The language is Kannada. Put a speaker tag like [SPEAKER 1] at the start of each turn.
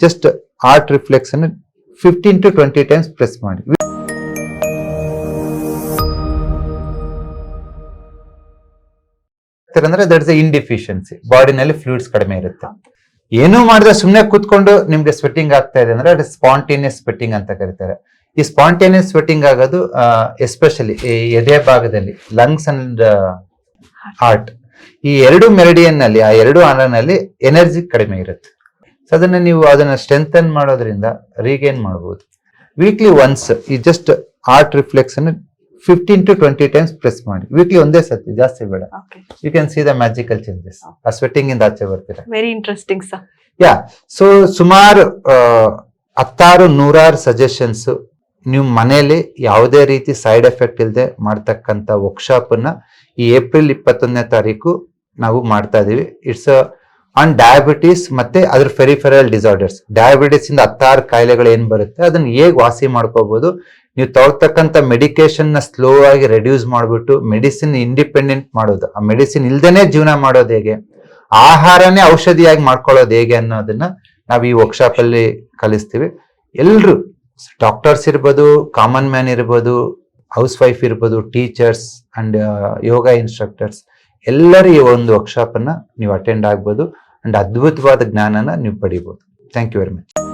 [SPEAKER 1] ಜಸ್ಟ್ ಆರ್ಟ್ ರಿಫ್ಲೆಕ್ಸ್ ಅನ್ನು 15 to 20 ಟೈಮ್ಸ್ ಪ್ರೆಸ್ ಮಾಡಿ. ಅಂದ್ರೆ ದಟ್ ಇಸ್ ಇನ್ಡಿಫಿಷಿಯನ್ಸಿ, ಬಾಡಿನಲ್ಲಿ ಫ್ಲೂಯಿಡ್ಸ್ ಕಡಿಮೆ ಇರುತ್ತೆ. ಏನೂ ಮಾಡಿದ್ರೆ ಸುಮ್ಮನೆ ಕೂತ್ಕೊಂಡು ನಿಮ್ಗೆ ಸ್ವೆಟ್ಟಿಂಗ್ ಆಗ್ತಾ ಇದೆ ಅಂದ್ರೆ ಅದು ಸ್ಪಾಂಟೇನಿಯಸ್ ಸ್ವೆಟ್ಟಿಂಗ್ ಅಂತ ಕರೀತಾರೆ. ಈ ಸ್ಪಾಂಟೇನಿಯಸ್ ಸ್ವೆಟ್ಟಿಂಗ್ ಆಗೋದು ಎಸ್ಪೆಷಲಿ ಈ ಎದೆ ಭಾಗದಲ್ಲಿ, ಲಂಗ್ಸ್ ಅಂಡ್ ಹಾರ್ಟ್, ಈ ಎರಡು ಮೆರಿಡಿಯನ್ ನಲ್ಲಿ, ಆ ಎರಡು ಆನರ್ನಲ್ಲಿ ಎನರ್ಜಿ ಕಡಿಮೆ ಇರುತ್ತೆ. ಸೊ ಅದನ್ನ ಸ್ಟ್ರೆಂಥನ್ ಮಾಡೋದ್ರಿಂದ ರೀಗೇನ್ ಮಾಡಬಹುದು. ವೀಕ್ಲಿ ಒನ್ಸ್ ಈ ಜಸ್ಟ್ ಆರ್ಟ್ ರಿಫ್ಲೆಕ್ಸ್ ಅನ್ನು 15 to 20 ಟೈಮ್ಸ್ ಪ್ರೆಸ್ ಮಾಡಿ. ವೀಕ್ಲಿ ಒಂದೇ ಸತಿ, ಜಾಸ್ತಿ ಬೇಡ. You can see the magical changes. ಆ ಸ್ವೆಟ್ಟಿಂಗ್ ಇಂದ ಆಚೆ ಬರ್ತೀರಾ.
[SPEAKER 2] Very interesting sir.
[SPEAKER 1] Yeah, so ಸುಮಾರು 100 ಸಜೆಷನ್ಸ್ ನೀವು ಮನೆಯಲ್ಲಿ ಯಾವುದೇ ರೀತಿ ಸೈಡ್ ಎಫೆಕ್ಟ್ ಇಲ್ಲದೆ ಮಾಡ್ತಕ್ಕಂಥ ವರ್ಕ್ಶಾಪ್ ಅನ್ನ ಈ ಏಪ್ರಿಲ್ 21ನೇ ತಾರೀಕು ನಾವು ಮಾಡ್ತಾ ಇದೀವಿ. ಇಟ್ಸ್ ಆನ್ ಡಯಾಬಿಟೀಸ್ ಮತ್ತೆ ಅದ್ರ ಫೆರಿಫೆರಲ್ ಡಿಸಾರ್ಡರ್ಸ್. ಡಯಾಬಿಟೀಸ್ ಇಂದ 16 ಕಾಯಿಲೆಗಳು ಏನ್ ಬರುತ್ತೆ ಅದನ್ನ ಹೇಗೆ ವಾಸಿ ಮಾಡ್ಕೋಬಹುದು, ನೀವು ತಗೊಳ್ತಕ್ಕಂಥ ಮೆಡಿಕೇಶನ್ ನ ಸ್ಲೋ ಆಗಿ ರೆಡ್ಯೂಸ್ ಮಾಡ್ಬಿಟ್ಟು ಮೆಡಿಸಿನ್ ಇಂಡಿಪೆಂಡೆಂಟ್ ಮಾಡೋದು, ಆ ಮೆಡಿಸಿನ್ ಇಲ್ದೇನೆ ಜೀವನ ಮಾಡೋದು ಹೇಗೆ, ಆಹಾರನೇ ಔಷಧಿಯಾಗಿ ಮಾಡ್ಕೊಳ್ಳೋದು ಹೇಗೆ ಅನ್ನೋದನ್ನ ನಾವು ಈ ವರ್ಕ್ಶಾಪ್ ಅಲ್ಲಿ ಕಲಿಸ್ತೀವಿ. ಎಲ್ರು ಡಾಕ್ಟರ್ಸ್ ಇರ್ಬೋದು, ಕಾಮನ್ ಮ್ಯಾನ್ ಇರ್ಬೋದು, ಹೌಸ್ ವೈಫ್ ಇರ್ಬೋದು, ಟೀಚರ್ಸ್ ಅಂಡ್ ಯೋಗ ಇನ್ಸ್ಟ್ರಕ್ಟರ್ಸ್, ಎಲ್ಲರೂ ಈ ಒಂದು ವರ್ಕ್ಶಾಪ್ ಅನ್ನ ನೀವು ಅಟೆಂಡ್ ಆಗ್ಬೋದು ಅಂಡ್ ಅದ್ಭುತವಾದ ಜ್ಞಾನನ ನೀವು ಪಡಿಬಹುದು. Thank you very much.